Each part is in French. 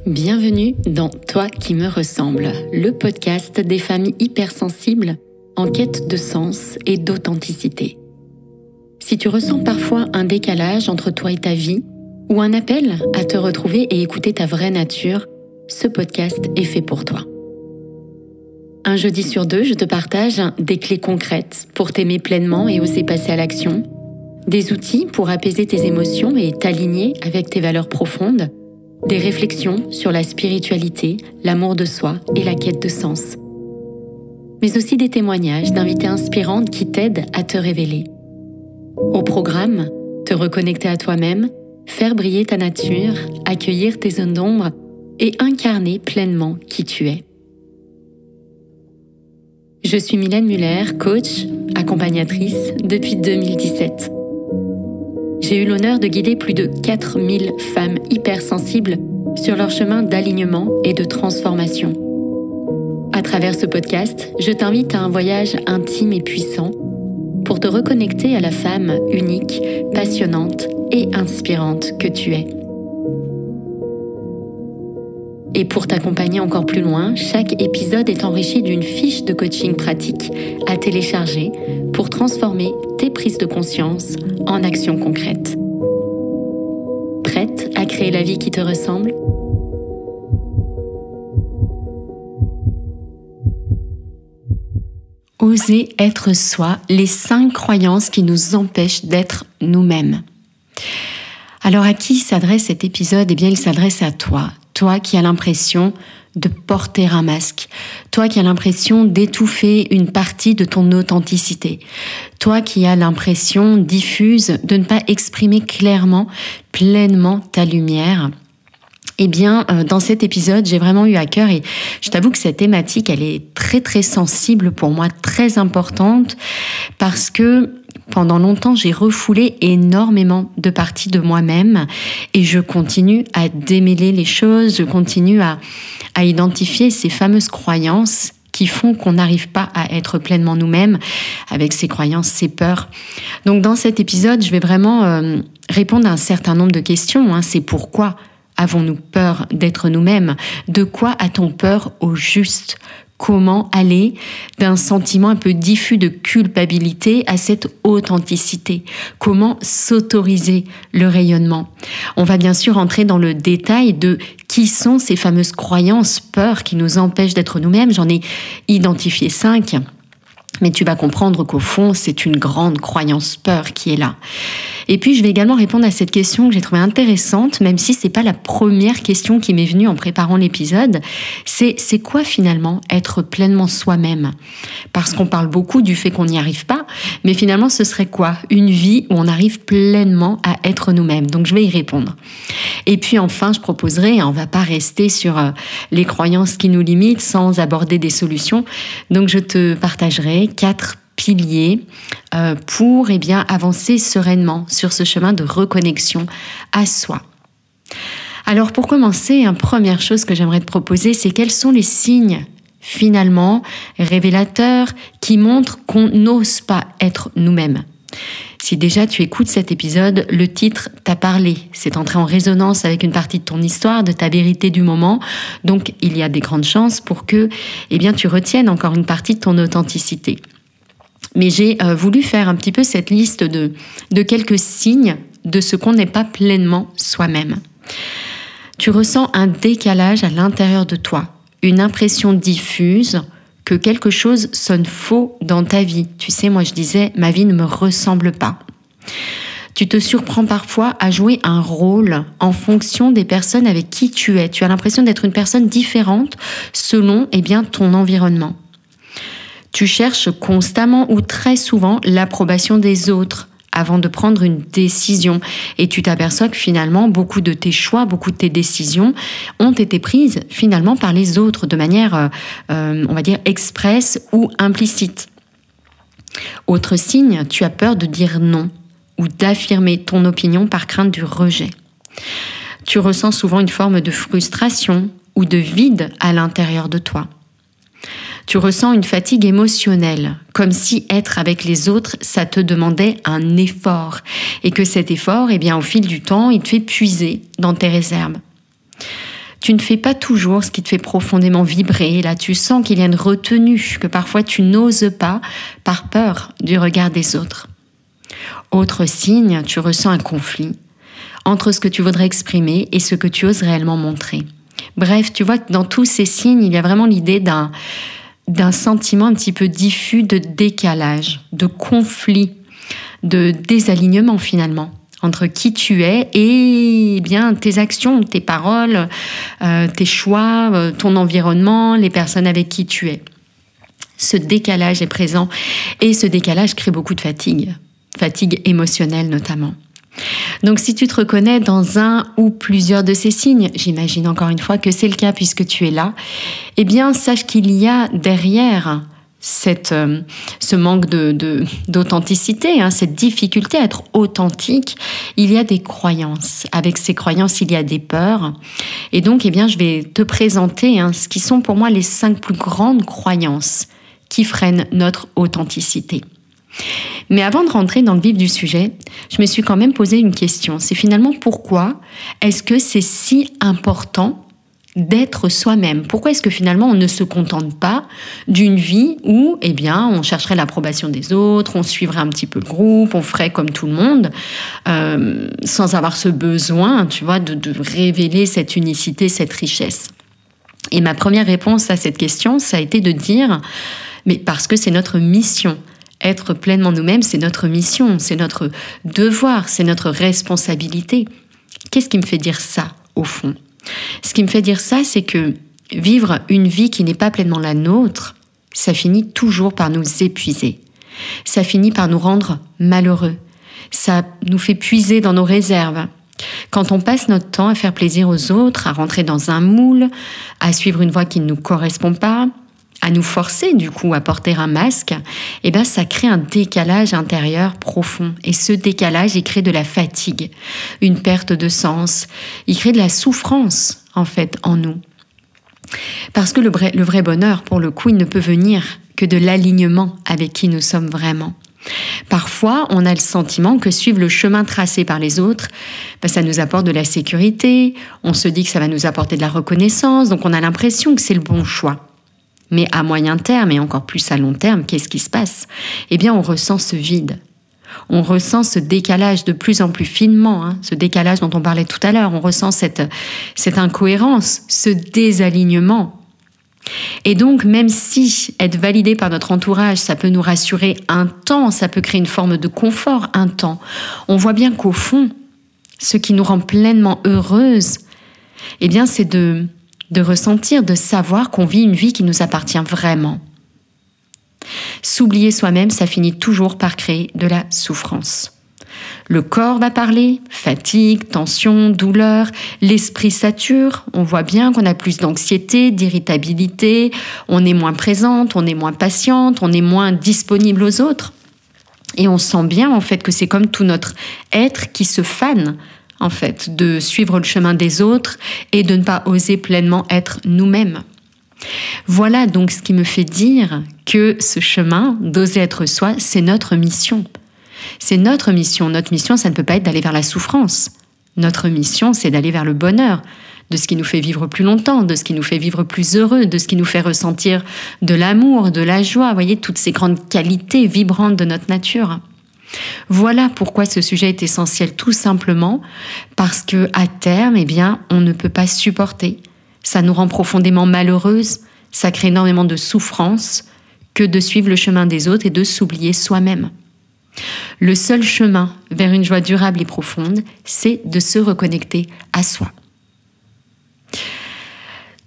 Bienvenue dans Toi qui me ressemble, le podcast des femmes hypersensibles en quête de sens et d'authenticité. Si tu ressens parfois un décalage entre toi et ta vie, ou un appel à te retrouver et écouter ta vraie nature, ce podcast est fait pour toi. Un jeudi sur deux, je te partage des clés concrètes pour t'aimer pleinement et oser passer à l'action, des outils pour apaiser tes émotions et t'aligner avec tes valeurs profondes, des réflexions sur la spiritualité, l'amour de soi et la quête de sens. Mais aussi des témoignages d'invités inspirantes qui t'aident à te révéler. Au programme, te reconnecter à toi-même, faire briller ta nature, accueillir tes zones d'ombre et incarner pleinement qui tu es. Je suis Mylène Muller, coach, accompagnatrice depuis 2017. J'ai eu l'honneur de guider plus de 4000 femmes hypersensibles sur leur chemin d'alignement et de transformation. À travers ce podcast, je t'invite à un voyage intime et puissant pour te reconnecter à la femme unique, passionnante et inspirante que tu es. Et pour t'accompagner encore plus loin, chaque épisode est enrichi d'une fiche de coaching pratique à télécharger pour transformer tes prises de conscience en actions concrètes. Prête à créer la vie qui te ressemble ? Oser être soi, les 5 croyances qui nous empêchent d'être nous-mêmes. Alors à qui s'adresse cet épisode ? Eh bien, il s'adresse à toi. Toi qui as l'impression de porter un masque. Toi qui as l'impression d'étouffer une partie de ton authenticité. Toi qui as l'impression diffuse de ne pas exprimer clairement, pleinement ta lumière. Eh bien, dans cet épisode, j'ai vraiment eu à cœur et je t'avoue que cette thématique, elle est très très sensible pour moi, très importante parce que pendant longtemps, j'ai refoulé énormément de parties de moi-même et je continue à démêler les choses, je continue à identifier ces fameuses croyances qui font qu'on n'arrive pas à être pleinement nous-mêmes avec ces croyances, ces peurs. Donc dans cet épisode, je vais vraiment répondre à un certain nombre de questions. C'est pourquoi avons-nous peur d'être nous-mêmes ? De quoi a-t-on peur au juste ? Comment aller d'un sentiment un peu diffus de culpabilité à cette authenticité ? Comment s'autoriser le rayonnement ? On va bien sûr entrer dans le détail de qui sont ces fameuses croyances, peurs qui nous empêchent d'être nous-mêmes. J'en ai identifié 5. Mais tu vas comprendre qu'au fond, c'est une grande croyance peur qui est là. Et puis, je vais également répondre à cette question que j'ai trouvée intéressante, même si c'est pas la première question qui m'est venue en préparant l'épisode. C'est quoi finalement être pleinement soi-même ? Parce qu'on parle beaucoup du fait qu'on n'y arrive pas, mais finalement, ce serait quoi ? Une vie où on arrive pleinement à être nous-mêmes. Donc, je vais y répondre. Et puis enfin, je proposerai, on va pas rester sur les croyances qui nous limitent sans aborder des solutions. Donc, je te partagerai 4 piliers pour avancer sereinement sur ce chemin de reconnexion à soi. Alors pour commencer, première chose que j'aimerais te proposer, c'est quels sont les signes finalement révélateurs qui montrent qu'on n'ose pas être nous-mêmes. Si déjà tu écoutes cet épisode, le titre t'a parlé, c'est entré en résonance avec une partie de ton histoire, de ta vérité du moment, donc il y a des grandes chances pour que tu retiennes encore une partie de ton authenticité. Mais j'ai voulu faire un petit peu cette liste de quelques signes de ce qu'on n'est pas pleinement soi-même. Tu ressens un décalage à l'intérieur de toi, une impression diffuse que quelque chose sonne faux dans ta vie. Tu sais, moi je disais, ma vie ne me ressemble pas. Tu te surprends parfois à jouer un rôle en fonction des personnes avec qui tu es. Tu as l'impression d'être une personne différente selon ton environnement. Tu cherches constamment ou très souvent l'approbation des autres avant de prendre une décision. Et tu t'aperçois que finalement, beaucoup de tes choix, beaucoup de tes décisions ont été prises finalement par les autres de manière, expresse ou implicite. Autre signe, tu as peur de dire non ou d'affirmer ton opinion par crainte du rejet. Tu ressens souvent une forme de frustration ou de vide à l'intérieur de toi. Tu ressens une fatigue émotionnelle, comme si être avec les autres, ça te demandait un effort. Et que cet effort, au fil du temps, il te fait puiser dans tes réserves. Tu ne fais pas toujours ce qui te fait profondément vibrer. Là, tu sens qu'il y a une retenue, que parfois tu n'oses pas par peur du regard des autres. Autre signe, tu ressens un conflit entre ce que tu voudrais exprimer et ce que tu oses réellement montrer. Bref, tu vois que dans tous ces signes, il y a vraiment l'idée d'un sentiment un petit peu diffus de décalage, de conflit, de désalignement finalement, entre qui tu es et bien tes actions, tes paroles, tes choix, ton environnement, les personnes avec qui tu es. Ce décalage est présent et ce décalage crée beaucoup de fatigue émotionnelle notamment. Donc si tu te reconnais dans un ou plusieurs de ces signes, j'imagine encore une fois que c'est le cas puisque tu es là, eh bien sache qu'il y a derrière ce manque d'authenticité, cette difficulté à être authentique, il y a des croyances. Avec ces croyances, il y a des peurs. Et donc, eh bien, je vais te présenter ce qui sont pour moi les 5 plus grandes croyances qui freinent notre authenticité. Mais avant de rentrer dans le vif du sujet, je me suis quand même posé une question. C'est finalement pourquoi est-ce que c'est si important d'être soi-même? Pourquoi est-ce que finalement on ne se contente pas d'une vie où, eh bien, on chercherait l'approbation des autres, on suivrait un petit peu le groupe, on ferait comme tout le monde, sans avoir ce besoin, tu vois, de révéler cette unicité, cette richesse? Et ma première réponse à cette question, ça a été de dire, mais parce que c'est notre mission. Être pleinement nous-mêmes, c'est notre mission, c'est notre devoir, c'est notre responsabilité. Qu'est-ce qui me fait dire ça, au fond? Ce qui me fait dire ça, c'est que vivre une vie qui n'est pas pleinement la nôtre, ça finit toujours par nous épuiser. Ça finit par nous rendre malheureux. Ça nous fait puiser dans nos réserves. Quand on passe notre temps à faire plaisir aux autres, à rentrer dans un moule, à suivre une voie qui ne nous correspond pas, à nous forcer du coup à porter un masque, eh bien ça crée un décalage intérieur profond. Et ce décalage, il crée de la fatigue, une perte de sens, il crée de la souffrance en fait en nous. Parce que le vrai bonheur, pour le coup, il ne peut venir que de l'alignement avec qui nous sommes vraiment. Parfois, on a le sentiment que suivre le chemin tracé par les autres, ça nous apporte de la sécurité, on se dit que ça va nous apporter de la reconnaissance, donc on a l'impression que c'est le bon choix. Mais à moyen terme et encore plus à long terme, qu'est-ce qui se passe? Eh bien, on ressent ce vide. On ressent ce décalage de plus en plus finement, ce décalage dont on parlait tout à l'heure. On ressent cette incohérence, ce désalignement. Et donc, même si être validé par notre entourage, ça peut nous rassurer un temps, ça peut créer une forme de confort un temps, on voit bien qu'au fond, ce qui nous rend pleinement heureuse, eh bien, c'est de ressentir, de savoir qu'on vit une vie qui nous appartient vraiment. S'oublier soi-même, ça finit toujours par créer de la souffrance. Le corps va parler, fatigue, tension, douleur, l'esprit sature, on voit bien qu'on a plus d'anxiété, d'irritabilité, on est moins présente, on est moins patiente, on est moins disponible aux autres. Et on sent bien en fait que c'est comme tout notre être qui se fane en fait, de suivre le chemin des autres et de ne pas oser pleinement être nous-mêmes. Voilà donc ce qui me fait dire que ce chemin d'oser être soi, c'est notre mission. C'est notre mission. Notre mission, ça ne peut pas être d'aller vers la souffrance. Notre mission, c'est d'aller vers le bonheur, de ce qui nous fait vivre plus longtemps, de ce qui nous fait vivre plus heureux, de ce qui nous fait ressentir de l'amour, de la joie, vous voyez, toutes ces grandes qualités vibrantes de notre nature. Voilà pourquoi ce sujet est essentiel, tout simplement parce que à terme, eh bien, on ne peut pas supporter. Ça nous rend profondément malheureuses, ça crée énormément de souffrance que de suivre le chemin des autres et de s'oublier soi-même. Le seul chemin vers une joie durable et profonde, c'est de se reconnecter à soi.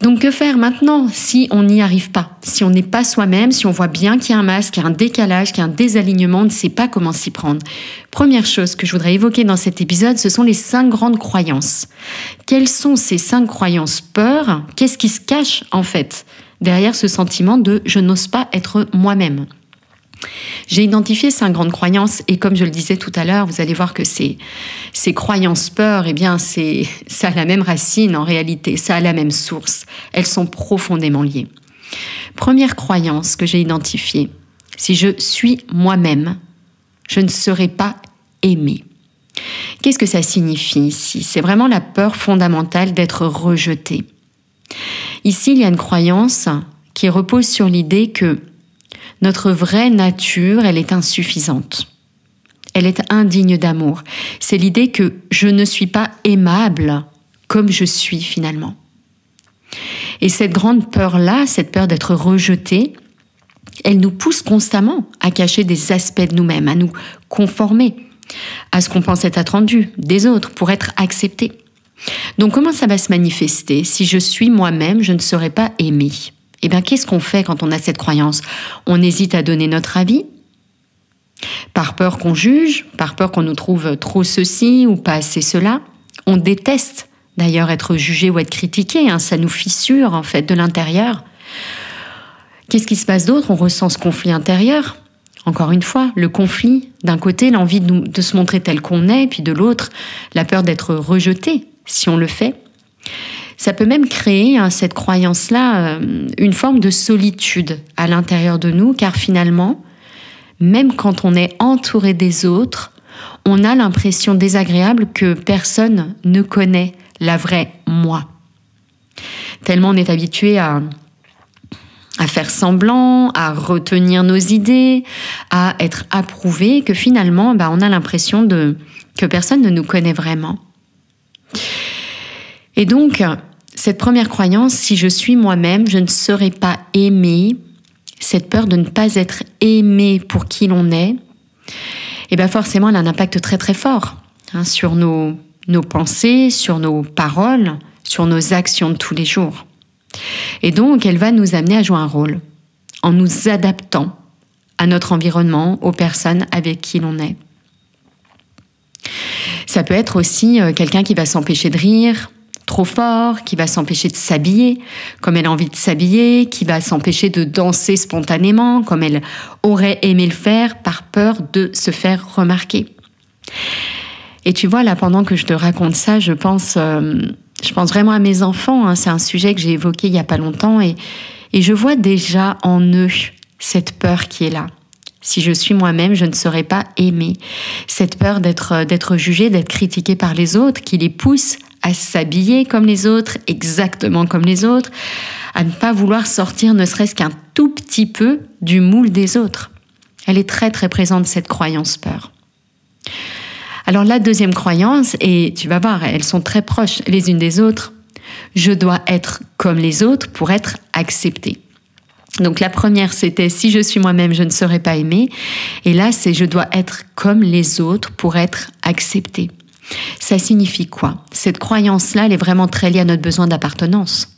Donc que faire maintenant si on n'y arrive pas? Si on n'est pas soi-même, si on voit bien qu'il y a un masque, qu'il y a un décalage, qu'il y a un désalignement, on ne sait pas comment s'y prendre. Première chose que je voudrais évoquer dans cet épisode, ce sont les 5 grandes croyances. Quelles sont ces 5 croyances peurs? Qu'est-ce qui se cache en fait derrière ce sentiment de « je n'ose pas être moi-même » ? J'ai identifié 5 grandes croyances et comme je le disais tout à l'heure, vous allez voir que ces croyances peurs, eh bien, ça a la même racine en réalité, ça a la même source. Elles sont profondément liées. Première croyance que j'ai identifiée, si je suis moi-même, je ne serai pas aimée. Qu'est-ce que ça signifie ici? C'est vraiment la peur fondamentale d'être rejetée. Ici, il y a une croyance qui repose sur l'idée que notre vraie nature, elle est insuffisante. Elle est indigne d'amour. C'est l'idée que je ne suis pas aimable comme je suis finalement. Et cette grande peur-là, cette peur d'être rejeté, elle nous pousse constamment à cacher des aspects de nous-mêmes, à nous conformer à ce qu'on pense être attendu des autres pour être accepté. Donc comment ça va se manifester? Si je suis moi-même, je ne serai pas aimé. Eh bien, qu'est-ce qu'on fait quand on a cette croyance? On hésite à donner notre avis, par peur qu'on juge, par peur qu'on nous trouve trop ceci ou pas assez cela. On déteste d'ailleurs être jugé ou être critiqué, ça nous fissure en fait de l'intérieur. Qu'est-ce qui se passe d'autre? On ressent ce conflit intérieur. Encore une fois, le conflit, d'un côté, l'envie de se montrer tel qu'on est, puis de l'autre, la peur d'être rejeté si on le fait. Ça peut même créer, cette croyance-là, une forme de solitude à l'intérieur de nous, car finalement, même quand on est entouré des autres, on a l'impression désagréable que personne ne connaît la vraie moi. Tellement on est habitué à faire semblant, à retenir nos idées, à être approuvé, que finalement, on a l'impression que personne ne nous connaît vraiment. Et donc, cette première croyance, si je suis moi-même, je ne serai pas aimé, cette peur de ne pas être aimé pour qui l'on est, forcément, elle a un impact très très fort sur nos pensées, sur nos paroles, sur nos actions de tous les jours. Et donc, elle va nous amener à jouer un rôle en nous adaptant à notre environnement, aux personnes avec qui l'on est. Ça peut être aussi quelqu'un qui va s'empêcher de rire trop fort, qui va s'empêcher de s'habiller comme elle a envie de s'habiller, qui va s'empêcher de danser spontanément comme elle aurait aimé le faire par peur de se faire remarquer. Et tu vois, là, pendant que je te raconte ça, je pense vraiment à mes enfants. C'est un sujet que j'ai évoqué il n'y a pas longtemps et je vois déjà en eux cette peur qui est là. Si je suis moi-même, je ne serai pas aimée. Cette peur d'être jugée, d'être critiquée par les autres, qui les pousse à s'habiller comme les autres, exactement comme les autres, à ne pas vouloir sortir ne serait-ce qu'un tout petit peu du moule des autres. Elle est très très présente, cette croyance peur. Alors la deuxième croyance, et tu vas voir, elles sont très proches les unes des autres, je dois être comme les autres pour être acceptée. Donc la première, c'était si je suis moi-même, je ne serai pas aimée. Et là, c'est je dois être comme les autres pour être acceptée. Ça signifie quoi? Cette croyance-là, elle est vraiment très liée à notre besoin d'appartenance.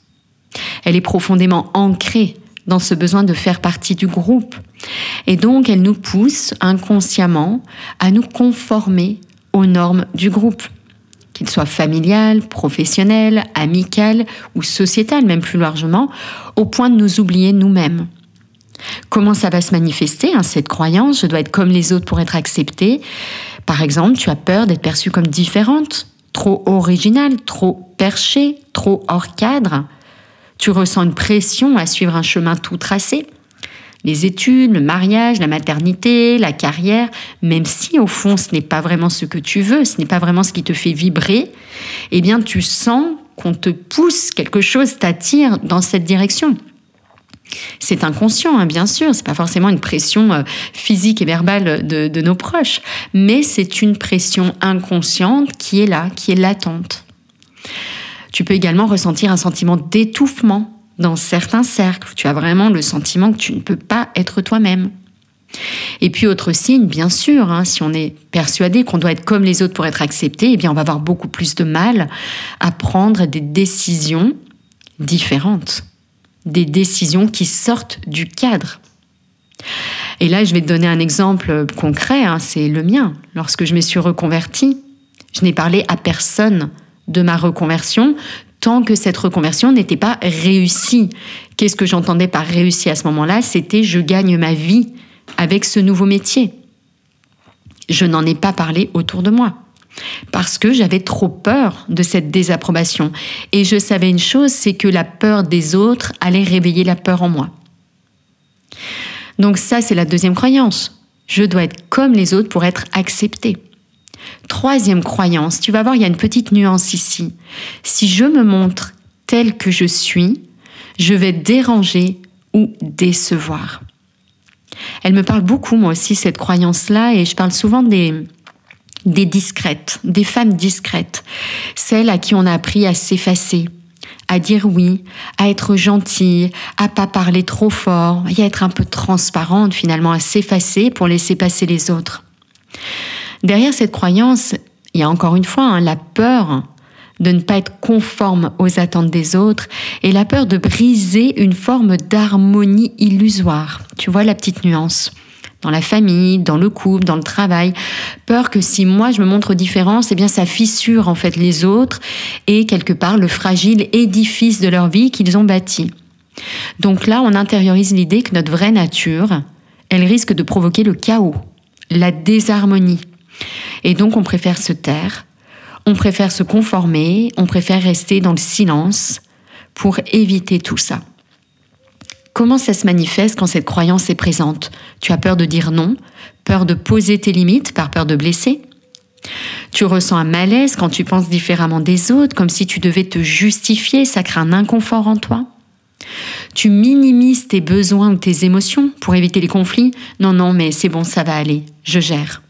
Elle est profondément ancrée dans ce besoin de faire partie du groupe. Et donc, elle nous pousse inconsciemment à nous conformer aux normes du groupe, qu'il soit familial, professionnel, amical ou sociétal, même plus largement, au point de nous oublier nous-mêmes. Comment ça va se manifester, cette croyance? Je dois être comme les autres pour être acceptée. Par exemple, tu as peur d'être perçue comme différente, trop originale, trop perchée, trop hors cadre. Tu ressens une pression à suivre un chemin tout tracé. Les études, le mariage, la maternité, la carrière, même si au fond ce n'est pas vraiment ce que tu veux, ce n'est pas vraiment ce qui te fait vibrer, eh bien tu sens qu'on te pousse, quelque chose t'attire dans cette direction. C'est inconscient, bien sûr, c'est pas forcément une pression physique et verbale de nos proches, mais c'est une pression inconsciente qui est là, qui est latente. Tu peux également ressentir un sentiment d'étouffement dans certains cercles. Tu as vraiment le sentiment que tu ne peux pas être toi-même. Et puis autre signe, bien sûr, si on est persuadé qu'on doit être comme les autres pour être accepté, eh bien on va avoir beaucoup plus de mal à prendre des décisions différentes. Des décisions qui sortent du cadre. Et là, je vais te donner un exemple concret, c'est le mien. Lorsque je me suis reconvertie, je n'ai parlé à personne de ma reconversion tant que cette reconversion n'était pas réussie. Qu'est-ce que j'entendais par réussi à ce moment-là? C'était je gagne ma vie avec ce nouveau métier. Je n'en ai pas parlé autour de moi. Parce que j'avais trop peur de cette désapprobation. Et je savais une chose, c'est que la peur des autres allait réveiller la peur en moi. Donc ça, c'est la deuxième croyance. Je dois être comme les autres pour être acceptée. Troisième croyance, tu vas voir, il y a une petite nuance ici. Si je me montre telle que je suis, Je vais déranger ou décevoir. Elle me parle beaucoup, moi aussi, cette croyance-là, et je parle souvent des discrètes, des femmes discrètes, celles à qui on a appris à s'effacer, à dire oui, à être gentille, à pas parler trop fort, et à être un peu transparente finalement, à s'effacer pour laisser passer les autres. Derrière cette croyance, il y a encore une fois la peur de ne pas être conforme aux attentes des autres et la peur de briser une forme d'harmonie illusoire. Tu vois la petite nuance ? Dans la famille, dans le couple, dans le travail. Peur que si moi je me montre différente, eh bien ça fissure en fait les autres et quelque part le fragile édifice de leur vie qu'ils ont bâti. Donc là, on intériorise l'idée que notre vraie nature, elle risque de provoquer le chaos, la désharmonie. Et donc on préfère se taire, on préfère se conformer, on préfère rester dans le silence pour éviter tout ça. Comment ça se manifeste quand cette croyance est présente ? Tu as peur de dire non, peur de poser tes limites par peur de blesser. Tu ressens un malaise quand tu penses différemment des autres, comme si tu devais te justifier, ça crée un inconfort en toi. Tu minimises tes besoins ou tes émotions pour éviter les conflits. Non, mais c'est bon, ça va aller, je gère.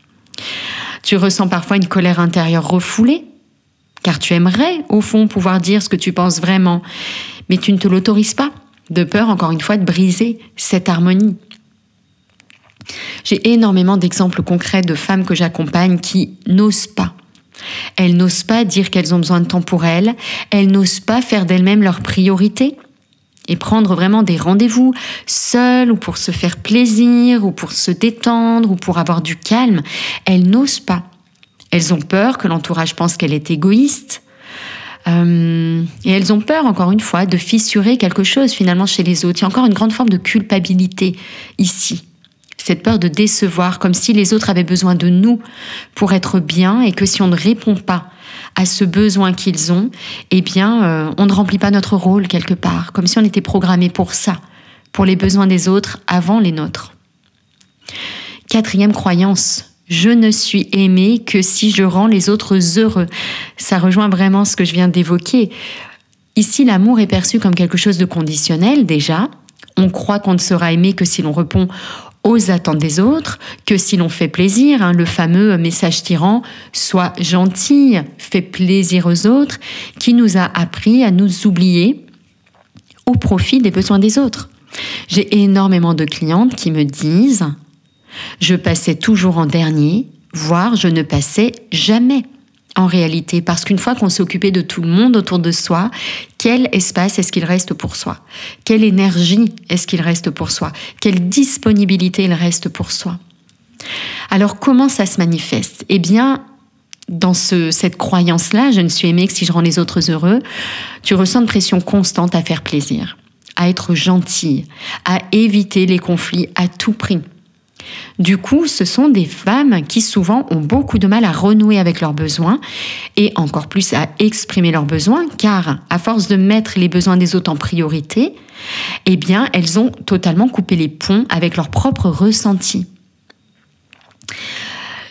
Tu ressens parfois une colère intérieure refoulée, car tu aimerais, au fond, pouvoir dire ce que tu penses vraiment, mais tu ne te l'autorises pas. De peur, encore une fois, de briser cette harmonie. J'ai énormément d'exemples concrets de femmes que j'accompagne qui n'osent pas. Elles n'osent pas dire qu'elles ont besoin de temps pour elles. Elles n'osent pas faire d'elles-mêmes leur priorité et prendre vraiment des rendez-vous seules ou pour se faire plaisir ou pour se détendre ou pour avoir du calme. Elles n'osent pas. Elles ont peur que l'entourage pense qu'elle est égoïste. Et elles ont peur, encore une fois, de fissurer quelque chose finalement chez les autres. Il y a encore une grande forme de culpabilité ici. Cette peur de décevoir, comme si les autres avaient besoin de nous pour être bien et que si on ne répond pas à ce besoin qu'ils ont, eh bien, on ne remplit pas notre rôle quelque part, comme si on était programmé pour ça, pour les besoins des autres avant les nôtres. 4e croyance. Je ne suis aimée que si je rends les autres heureux. Ça rejoint vraiment ce que je viens d'évoquer. Ici, l'amour est perçu comme quelque chose de conditionnel déjà. On croit qu'on ne sera aimé que si l'on répond aux attentes des autres, que si l'on fait plaisir, le fameux message tyran « sois gentil, fais plaisir aux autres » qui nous a appris à nous oublier au profit des besoins des autres. J'ai énormément de clientes qui me disent « je passais toujours en dernier, voire je ne passais jamais en réalité. » Parce qu'une fois qu'on s'est occupé de tout le monde autour de soi, quel espace est-ce qu'il reste pour soi ? Quelle énergie est-ce qu'il reste pour soi ? Quelle disponibilité il reste pour soi ? Alors comment ça se manifeste ? Eh bien, dans cette croyance-là, je ne suis aimée que si je rends les autres heureux, tu ressens une pression constante à faire plaisir, à être gentille, à éviter les conflits à tout prix. Du coup, ce sont des femmes qui souvent ont beaucoup de mal à renouer avec leurs besoins et encore plus à exprimer leurs besoins, car à force de mettre les besoins des autres en priorité, eh bien, elles ont totalement coupé les ponts avec leurs propres ressentis.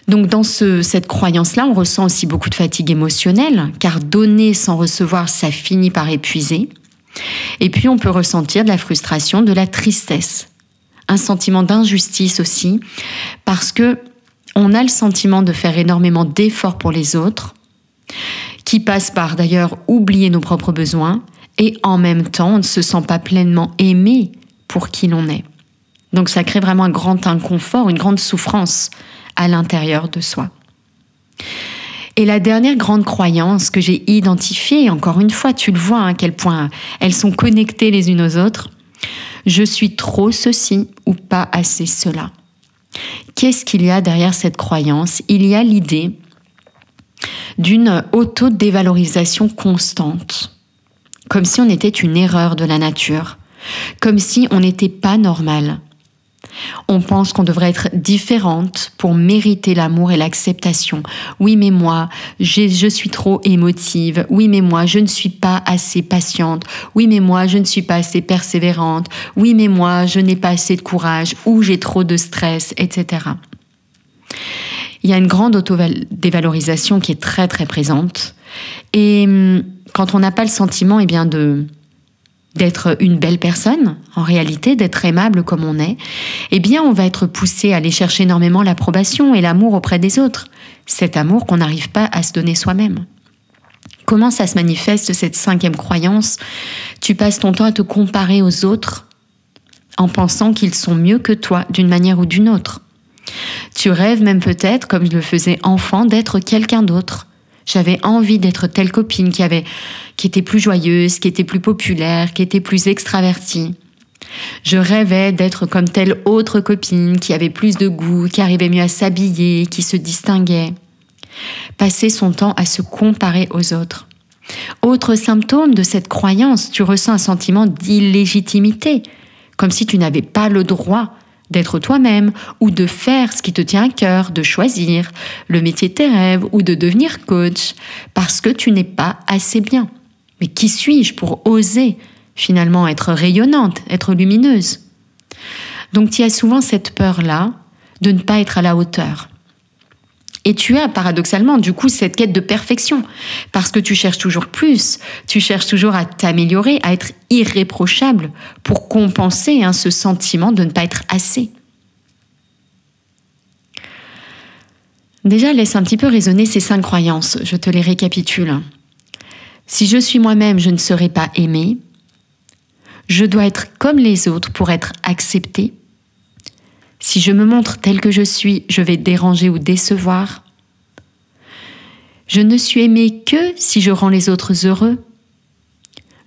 Donc dans cette croyance-là, on ressent aussi beaucoup de fatigue émotionnelle, car donner sans recevoir, ça finit par épuiser. Et puis on peut ressentir de la frustration, de la tristesse. Un sentiment d'injustice aussi, parce que on a le sentiment de faire énormément d'efforts pour les autres, qui passe par d'ailleurs oublier nos propres besoins, et en même temps, on ne se sent pas pleinement aimé pour qui l'on est. Donc ça crée vraiment un grand inconfort, une grande souffrance à l'intérieur de soi. Et la dernière grande croyance que j'ai identifiée, encore une fois, tu le vois à quel point elles sont connectées les unes aux autres, je suis trop ceci ou pas assez cela. Qu'est-ce qu'il y a derrière cette croyance ? Il y a l'idée d'une auto-dévalorisation constante, comme si on était une erreur de la nature, comme si on n'était pas normal. On pense qu'on devrait être différente pour mériter l'amour et l'acceptation. Oui, mais moi, je suis trop émotive. Oui, mais moi, je ne suis pas assez patiente. Oui, mais moi, je ne suis pas assez persévérante. Oui, mais moi, je n'ai pas assez de courage ou j'ai trop de stress, etc. Il y a une grande auto-dévalorisation qui est très, très présente. Et quand on n'a pas le sentiment, eh bien, de d'être une belle personne, en réalité, d'être aimable comme on est, eh bien on va être poussé à aller chercher énormément l'approbation et l'amour auprès des autres. Cet amour qu'on n'arrive pas à se donner soi-même. Comment ça se manifeste, cette 5e croyance? Tu passes ton temps à te comparer aux autres en pensant qu'ils sont mieux que toi d'une manière ou d'une autre. Tu rêves même peut-être, comme je le faisais enfant, d'être quelqu'un d'autre. J'avais envie d'être telle copine qui était plus joyeuse, qui était plus populaire, qui était plus extravertie. Je rêvais d'être comme telle autre copine qui avait plus de goût, qui arrivait mieux à s'habiller, qui se distinguait. Passer son temps à se comparer aux autres. Autre symptôme de cette croyance, tu ressens un sentiment d'illégitimité, comme si tu n'avais pas le droit d'être toi-même ou de faire ce qui te tient à cœur, de choisir le métier de tes rêves ou de devenir coach, parce que tu n'es pas assez bien. Mais qui suis-je pour oser finalement être rayonnante, être lumineuse? Donc tu as souvent cette peur-là de ne pas être à la hauteur. Et tu as paradoxalement du coup cette quête de perfection, parce que tu cherches toujours plus, tu cherches toujours à t'améliorer, à être irréprochable pour compenser ce sentiment de ne pas être assez. Déjà, laisse un petit peu résonner ces 5 croyances, je te les récapitule. Si je suis moi-même, je ne serai pas aimée. Je dois être comme les autres pour être acceptée. Si je me montre telle que je suis, je vais déranger ou décevoir. Je ne suis aimée que si je rends les autres heureux.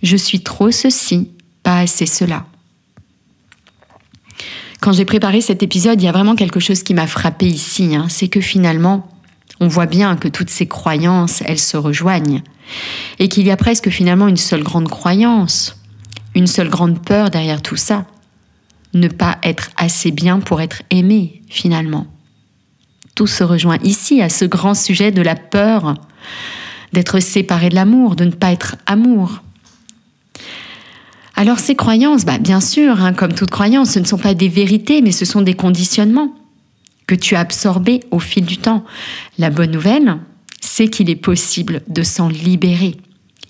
Je suis trop ceci, pas assez cela. Quand j'ai préparé cet épisode, il y a vraiment quelque chose qui m'a frappée ici. C'est que finalement, on voit bien que toutes ces croyances, elles se rejoignent. Et qu'il y a presque finalement une seule grande croyance, une seule grande peur derrière tout ça. Ne pas être assez bien pour être aimé, finalement. Tout se rejoint ici, à ce grand sujet de la peur d'être séparé de l'amour, de ne pas être amour. Alors ces croyances, bien sûr, comme toute croyance, ce ne sont pas des vérités, mais ce sont des conditionnements que tu as absorbés au fil du temps. La bonne nouvelle, c'est qu'il est possible de s'en libérer.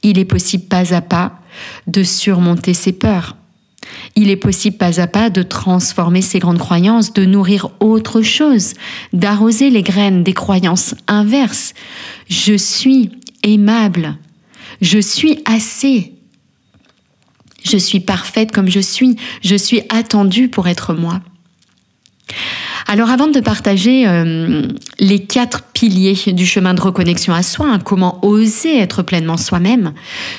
Il est possible pas à pas de surmonter ses peurs. Il est possible pas à pas de transformer ces grandes croyances, de nourrir autre chose, d'arroser les graines des croyances inverses. Je suis aimable, je suis assez, je suis parfaite comme je suis attendue pour être moi. Alors avant de te partager les 4 piliers du chemin de reconnexion à soi, comment oser être pleinement soi-même,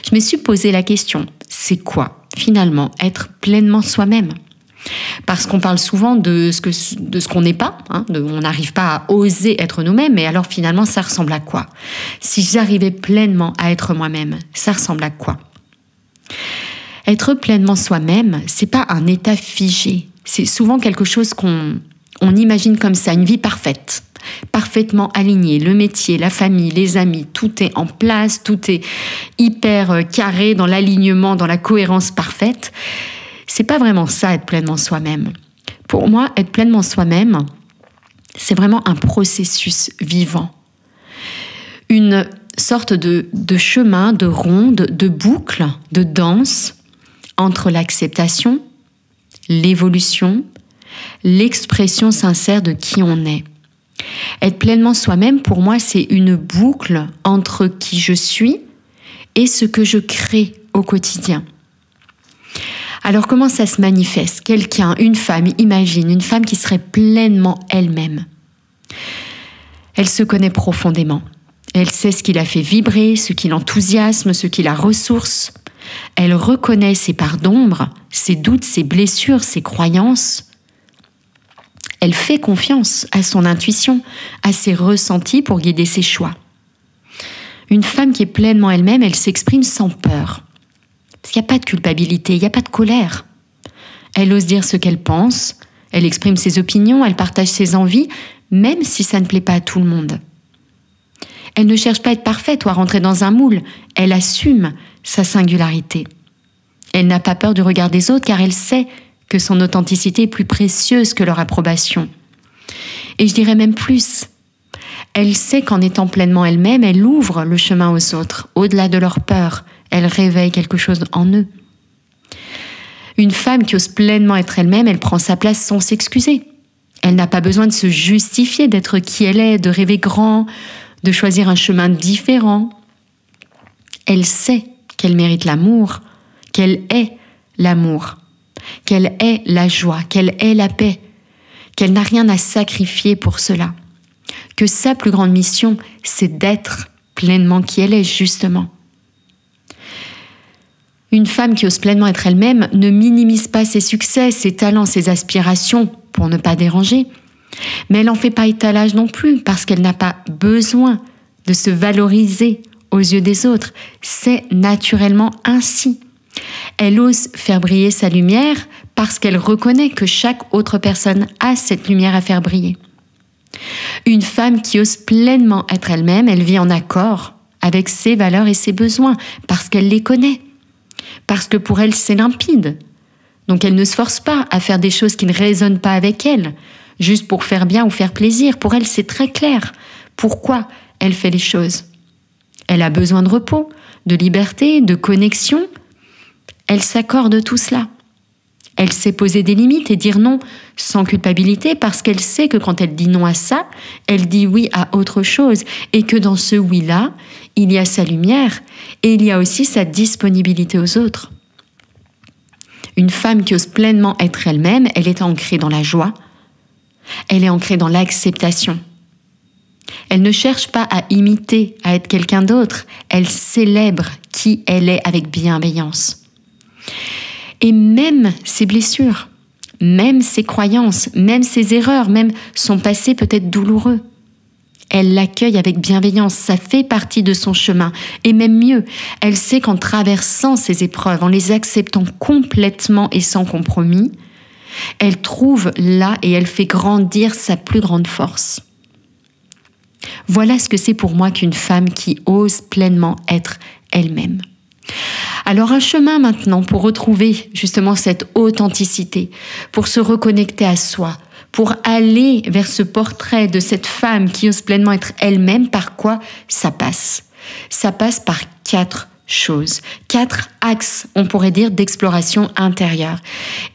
je me suis posé la question, c'est quoi finalement être pleinement soi-même? Parce qu'on parle souvent de ce qu'on n'est pas, on n'arrive pas à oser être nous-mêmes, mais alors finalement ça ressemble à quoi? Si j'arrivais pleinement à être moi-même, ça ressemble à quoi? Être pleinement soi-même, c'est pas un état figé, c'est souvent quelque chose qu'on imagine comme ça, une vie parfaite, parfaitement alignée, le métier, la famille, les amis, tout est en place, tout est hyper carré dans l'alignement, dans la cohérence parfaite. C'est pas vraiment ça, être pleinement soi-même. Pour moi, être pleinement soi-même, c'est vraiment un processus vivant. Une sorte de chemin, de ronde, de boucle, de danse entre l'acceptation, l'évolution, l'expression sincère de qui on est. Être pleinement soi-même, pour moi, c'est une boucle entre qui je suis et ce que je crée au quotidien. Alors, comment ça se manifeste? Quelqu'un, une femme, imagine, une femme qui serait pleinement elle-même. Elle se connaît profondément. Elle sait ce qui la fait vibrer, ce qui l'enthousiasme, ce qui la ressource. Elle reconnaît ses parts d'ombre, ses doutes, ses blessures, ses croyances. Elle fait confiance à son intuition, à ses ressentis pour guider ses choix. Une femme qui est pleinement elle-même, elle s'exprime sans peur. Parce qu'il n'y a pas de culpabilité, il n'y a pas de colère. Elle ose dire ce qu'elle pense, elle exprime ses opinions, elle partage ses envies, même si ça ne plaît pas à tout le monde. Elle ne cherche pas à être parfaite ou à rentrer dans un moule, elle assume sa singularité. Elle n'a pas peur du regard des autres car elle sait que son authenticité est plus précieuse que leur approbation. Et je dirais même plus, elle sait qu'en étant pleinement elle-même, elle ouvre le chemin aux autres, au-delà de leur peur, elle réveille quelque chose en eux. Une femme qui ose pleinement être elle-même, elle prend sa place sans s'excuser. Elle n'a pas besoin de se justifier, d'être qui elle est, de rêver grand, de choisir un chemin différent. Elle sait qu'elle mérite l'amour, qu'elle est l'amour, qu'elle est la joie, qu'elle est la paix, qu'elle n'a rien à sacrifier pour cela, que sa plus grande mission, c'est d'être pleinement qui elle est, justement. Une femme qui ose pleinement être elle-même ne minimise pas ses succès, ses talents, ses aspirations pour ne pas déranger, mais elle n'en fait pas étalage non plus parce qu'elle n'a pas besoin de se valoriser aux yeux des autres. C'est naturellement ainsi. Elle ose faire briller sa lumière parce qu'elle reconnaît que chaque autre personne a cette lumière à faire briller. Une femme qui ose pleinement être elle-même, elle vit en accord avec ses valeurs et ses besoins parce qu'elle les connaît, parce que pour elle c'est limpide. Donc elle ne se force pas à faire des choses qui ne résonnent pas avec elle, juste pour faire bien ou faire plaisir. Pour elle c'est très clair pourquoi elle fait les choses. Elle a besoin de repos, de liberté, de connexion. Elle s'accorde tout cela. Elle sait poser des limites et dire non sans culpabilité parce qu'elle sait que quand elle dit non à ça, elle dit oui à autre chose et que dans ce oui-là, il y a sa lumière et il y a aussi sa disponibilité aux autres. Une femme qui ose pleinement être elle-même, elle est ancrée dans la joie, elle est ancrée dans l'acceptation. Elle ne cherche pas à imiter, à être quelqu'un d'autre, elle célèbre qui elle est avec bienveillance. Et même ses blessures, même ses croyances, même ses erreurs, même son passé peut-être douloureux, elle l'accueille avec bienveillance, ça fait partie de son chemin. Et même mieux, elle sait qu'en traversant ces épreuves, en les acceptant complètement et sans compromis, elle trouve là et elle fait grandir sa plus grande force. Voilà ce que c'est pour moi qu'une femme qui ose pleinement être elle-même. Alors un chemin maintenant pour retrouver justement cette authenticité, pour se reconnecter à soi, pour aller vers ce portrait de cette femme qui ose pleinement être elle-même, par quoi ça passe? Ça passe par 4 choses, 4 axes, on pourrait dire, d'exploration intérieure.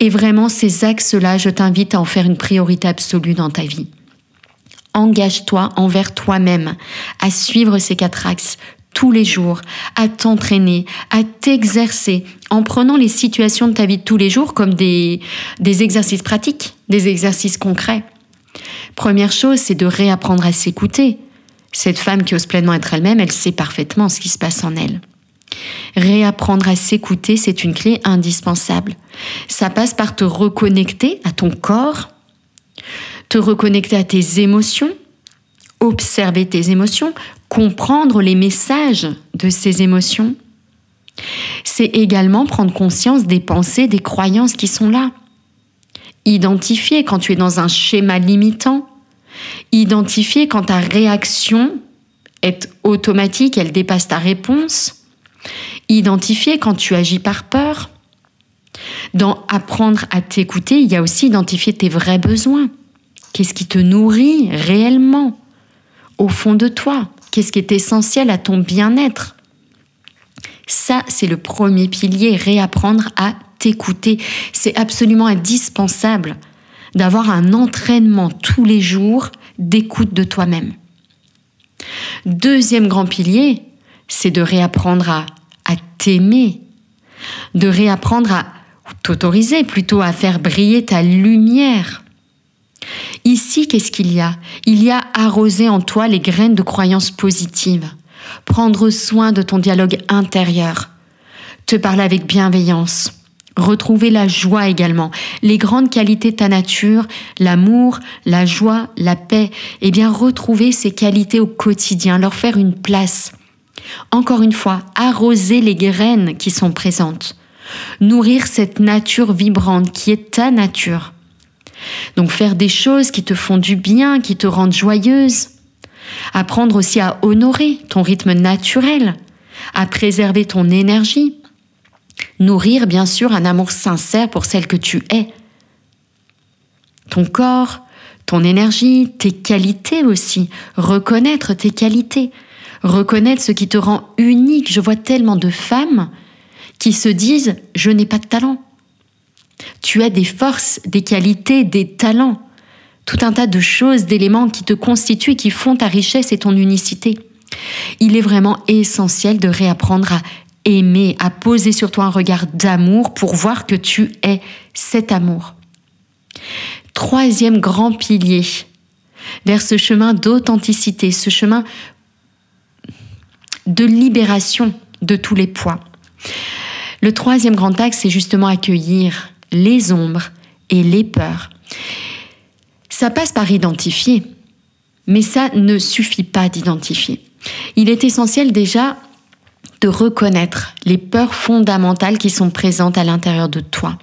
Et vraiment, ces axes-là, je t'invite à en faire une priorité absolue dans ta vie. Engage-toi envers toi-même à suivre ces 4 axes tous les jours, à t'entraîner, à t'exercer, en prenant les situations de ta vie de tous les jours comme des exercices pratiques, des exercices concrets. Première chose, c'est de réapprendre à s'écouter. Cette femme qui ose pleinement être elle-même, elle sait parfaitement ce qui se passe en elle. Réapprendre à s'écouter, c'est une clé indispensable. Ça passe par te reconnecter à ton corps, te reconnecter à tes émotions, observer tes émotions, comprendre les messages de ces émotions. C'est également prendre conscience des pensées, des croyances qui sont là. Identifier quand tu es dans un schéma limitant. Identifier quand ta réaction est automatique, elle dépasse ta réponse. Identifier quand tu agis par peur. Dans apprendre à t'écouter, il y a aussi identifier tes vrais besoins. Qu'est-ce qui te nourrit réellement au fond de toi? Qu'est-ce qui est essentiel à ton bien-être? Ça, c'est le premier pilier, réapprendre à t'écouter. C'est absolument indispensable d'avoir un entraînement tous les jours d'écoute de toi-même. Deuxième grand pilier, c'est de réapprendre à t'aimer, de réapprendre à t'autoriser plutôt à faire briller ta lumière. Ici, qu'est-ce qu'il y a? Il y a arroser en toi les graines de croyances positives, prendre soin de ton dialogue intérieur, te parler avec bienveillance, retrouver la joie également, les grandes qualités de ta nature, l'amour, la joie, la paix, et bien retrouver ces qualités au quotidien, leur faire une place. Encore une fois, arroser les graines qui sont présentes, nourrir cette nature vibrante qui est ta nature. Donc faire des choses qui te font du bien, qui te rendent joyeuse. Apprendre aussi à honorer ton rythme naturel, à préserver ton énergie. Nourrir bien sûr un amour sincère pour celle que tu es. Ton corps, ton énergie, tes qualités aussi. Reconnaître tes qualités. Reconnaître ce qui te rend unique. Je vois tellement de femmes qui se disent « je n'ai pas de talent ». Tu as des forces, des qualités, des talents, tout un tas de choses, d'éléments qui te constituent et qui font ta richesse et ton unicité. Il est vraiment essentiel de réapprendre à aimer, à poser sur toi un regard d'amour pour voir que tu es cet amour. Troisième grand pilier vers ce chemin d'authenticité, ce chemin de libération de tous les poids. Le troisième grand axe, c'est justement accueillir les ombres et les peurs. Ça passe par identifier, mais ça ne suffit pas d'identifier. Il est essentiel déjà de reconnaître les peurs fondamentales qui sont présentes à l'intérieur de toi.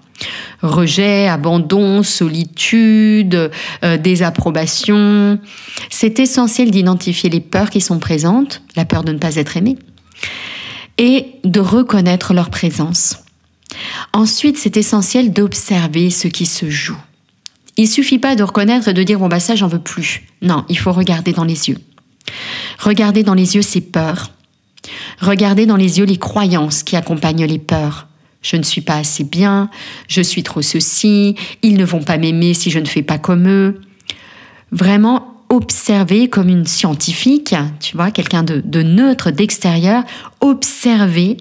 Rejet, abandon, solitude, désapprobation. C'est essentiel d'identifier les peurs qui sont présentes, la peur de ne pas être aimé, et de reconnaître leur présence. Ensuite, c'est essentiel d'observer ce qui se joue. Il ne suffit pas de reconnaître et de dire « bon bah ça, j'en veux plus ». Non, il faut regarder dans les yeux. Regarder dans les yeux ces peurs. Regarder dans les yeux les croyances qui accompagnent les peurs. Je ne suis pas assez bien, je suis trop ceci, ils ne vont pas m'aimer si je ne fais pas comme eux. Vraiment observer comme une scientifique, tu vois, quelqu'un de neutre, d'extérieur, observer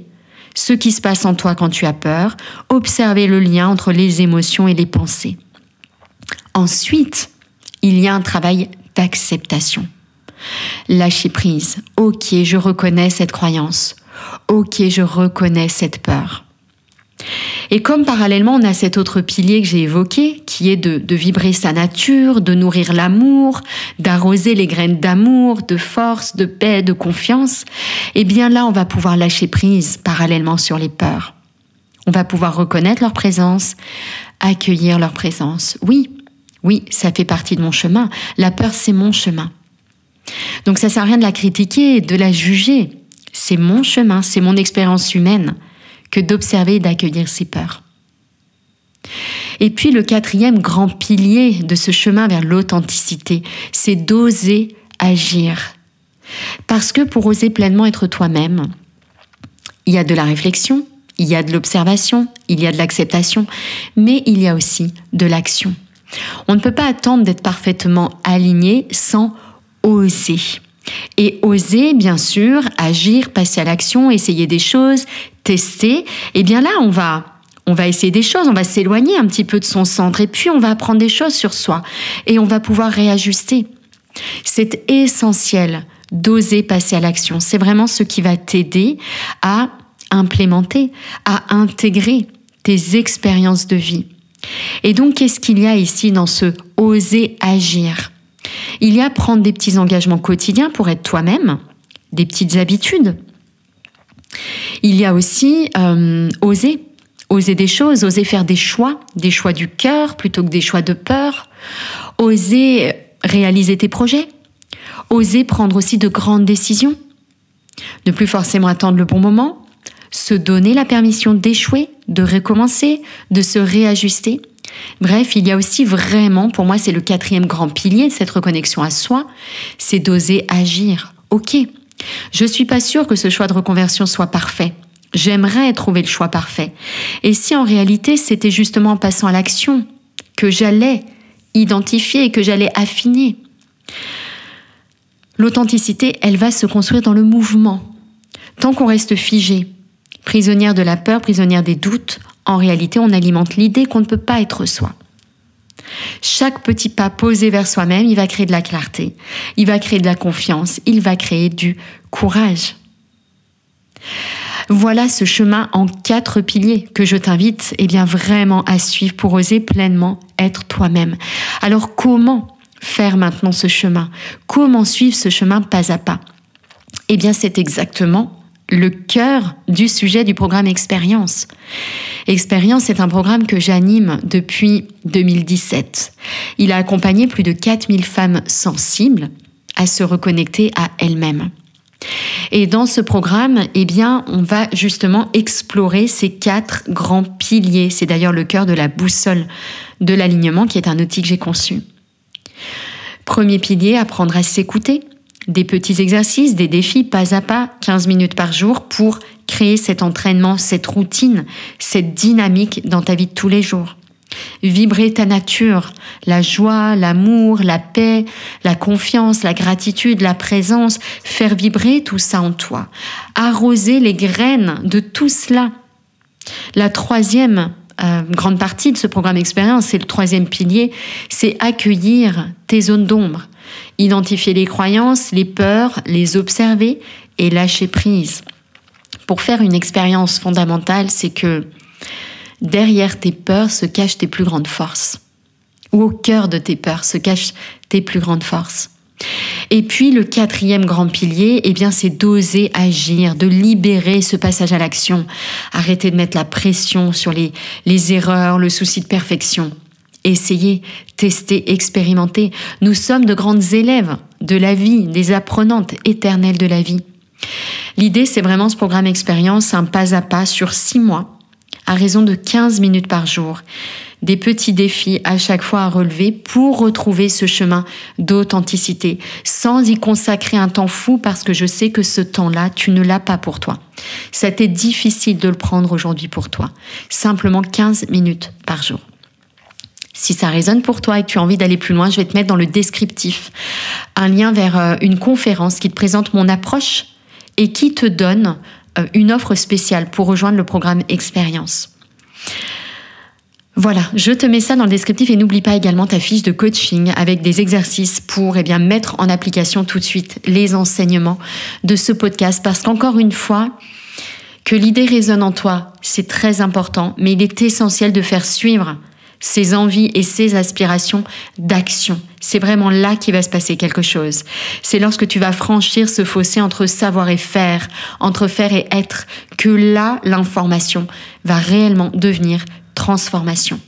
ce qui se passe en toi quand tu as peur, observer le lien entre les émotions et les pensées. Ensuite, il y a un travail d'acceptation. Lâcher prise. Ok, je reconnais cette croyance. Ok, je reconnais cette peur. Et comme parallèlement, on a cet autre pilier que j'ai évoqué, qui est de vibrer sa nature, de nourrir l'amour, d'arroser les graines d'amour, de force, de paix, de confiance, eh bien là, on va pouvoir lâcher prise parallèlement sur les peurs. On va pouvoir reconnaître leur présence, accueillir leur présence. Oui, ça fait partie de mon chemin. La peur, c'est mon chemin. Donc ça sert à rien de la critiquer, de la juger. C'est mon chemin, c'est mon expérience humaine que d'observer et d'accueillir ces peurs. Et puis le quatrième grand pilier de ce chemin vers l'authenticité, c'est d'oser agir. Parce que pour oser pleinement être toi-même, il y a de la réflexion, il y a de l'observation, il y a de l'acceptation, mais il y a aussi de l'action. On ne peut pas attendre d'être parfaitement aligné sans oser. Et oser, bien sûr, agir, passer à l'action, essayer des choses, tester, eh bien là, on va essayer des choses, on va s'éloigner un petit peu de son centre et puis on va apprendre des choses sur soi et on va pouvoir réajuster. C'est essentiel d'oser passer à l'action. C'est vraiment ce qui va t'aider à implémenter, à intégrer tes expériences de vie. Et donc, qu'est-ce qu'il y a ici dans ce oser agir ? Il y a prendre des petits engagements quotidiens pour être toi-même, des petites habitudes. Il y a aussi oser des choses, oser faire des choix du cœur plutôt que des choix de peur, oser réaliser tes projets, oser prendre aussi de grandes décisions, ne plus forcément attendre le bon moment, se donner la permission d'échouer, de recommencer, de se réajuster. Bref, il y a aussi vraiment, pour moi, c'est le quatrième grand pilier de cette reconnexion à soi, c'est d'oser agir. Ok, je suis pas sûre que ce choix de reconversion soit parfait. J'aimerais trouver le choix parfait. Et si en réalité, c'était justement en passant à l'action que j'allais identifier et que j'allais affiner. L'authenticité, elle va se construire dans le mouvement. Tant qu'on reste figé, prisonnière de la peur, prisonnière des doutes, en réalité, on alimente l'idée qu'on ne peut pas être soi. Chaque petit pas posé vers soi-même, il va créer de la clarté, il va créer de la confiance, il va créer du courage. Voilà ce chemin en 4 piliers que je t'invite vraiment à suivre pour oser pleinement être toi-même. Alors comment faire maintenant ce chemin ? Comment suivre ce chemin pas à pas ? C'est exactement le cœur du sujet du programme Expérience. Expérience, c'est un programme que j'anime depuis 2017. Il a accompagné plus de 4000 femmes sensibles à se reconnecter à elles-mêmes. Et dans ce programme, on va justement explorer ces 4 grands piliers. C'est d'ailleurs le cœur de la boussole de l'alignement, qui est un outil que j'ai conçu. Premier pilier, apprendre à s'écouter. Des petits exercices, des défis, pas à pas, 15 minutes par jour pour créer cet entraînement, cette routine, cette dynamique dans ta vie de tous les jours. Vibrer ta nature, la joie, l'amour, la paix, la confiance, la gratitude, la présence, faire vibrer tout ça en toi. Arroser les graines de tout cela. La troisième grande partie de ce programme expérience, c'est le troisième pilier, c'est accueillir tes zones d'ombre. Identifier les croyances, les peurs, les observer et lâcher prise. Pour faire une expérience fondamentale, c'est que derrière tes peurs se cachent tes plus grandes forces. Ou au cœur de tes peurs se cachent tes plus grandes forces. Et puis le quatrième grand pilier, eh bien, c'est d'oser agir, de libérer ce passage à l'action. Arrêter de mettre la pression sur les erreurs, le souci de perfection. Essayez, testez, expérimentez. Nous sommes de grandes élèves de la vie, des apprenantes éternelles de la vie. L'idée, c'est vraiment ce programme expérience, un pas à pas sur 6 mois, à raison de 15 minutes par jour. Des petits défis à chaque fois à relever pour retrouver ce chemin d'authenticité, sans y consacrer un temps fou parce que je sais que ce temps-là, tu ne l'as pas pour toi. Ça t'est difficile de le prendre aujourd'hui pour toi. Simplement 15 minutes par jour. Si ça résonne pour toi et que tu as envie d'aller plus loin, je vais te mettre dans le descriptif un lien vers une conférence qui te présente mon approche et qui te donne une offre spéciale pour rejoindre le programme Expérience. Voilà, je te mets ça dans le descriptif et n'oublie pas également ta fiche de coaching avec des exercices pour mettre en application tout de suite les enseignements de ce podcast parce qu'encore une fois, que l'idée résonne en toi, c'est très important, mais il est essentiel de faire suivre ses envies et ses aspirations d'action. C'est vraiment là qu'il va se passer quelque chose. C'est lorsque tu vas franchir ce fossé entre savoir et faire, entre faire et être, que là, l'information va réellement devenir transformation.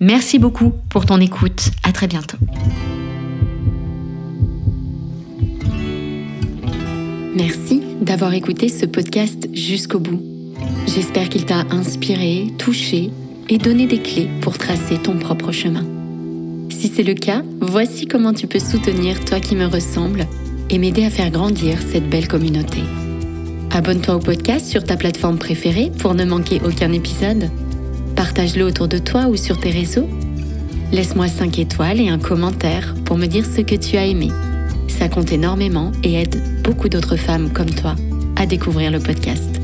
Merci beaucoup pour ton écoute. À très bientôt. Merci d'avoir écouté ce podcast jusqu'au bout. J'espère qu'il t'a inspiré, touché et donné des clés pour tracer ton propre chemin. Si c'est le cas, voici comment tu peux soutenir toi qui me ressemble et m'aider à faire grandir cette belle communauté. Abonne-toi au podcast sur ta plateforme préférée pour ne manquer aucun épisode. Partage-le autour de toi ou sur tes réseaux. Laisse-moi 5 étoiles et un commentaire pour me dire ce que tu as aimé. Ça compte énormément et aide beaucoup d'autres femmes comme toi à découvrir le podcast.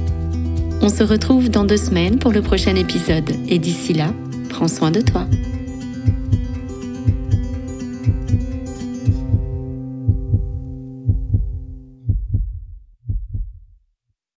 On se retrouve dans 2 semaines pour le prochain épisode et d'ici là, prends soin de toi.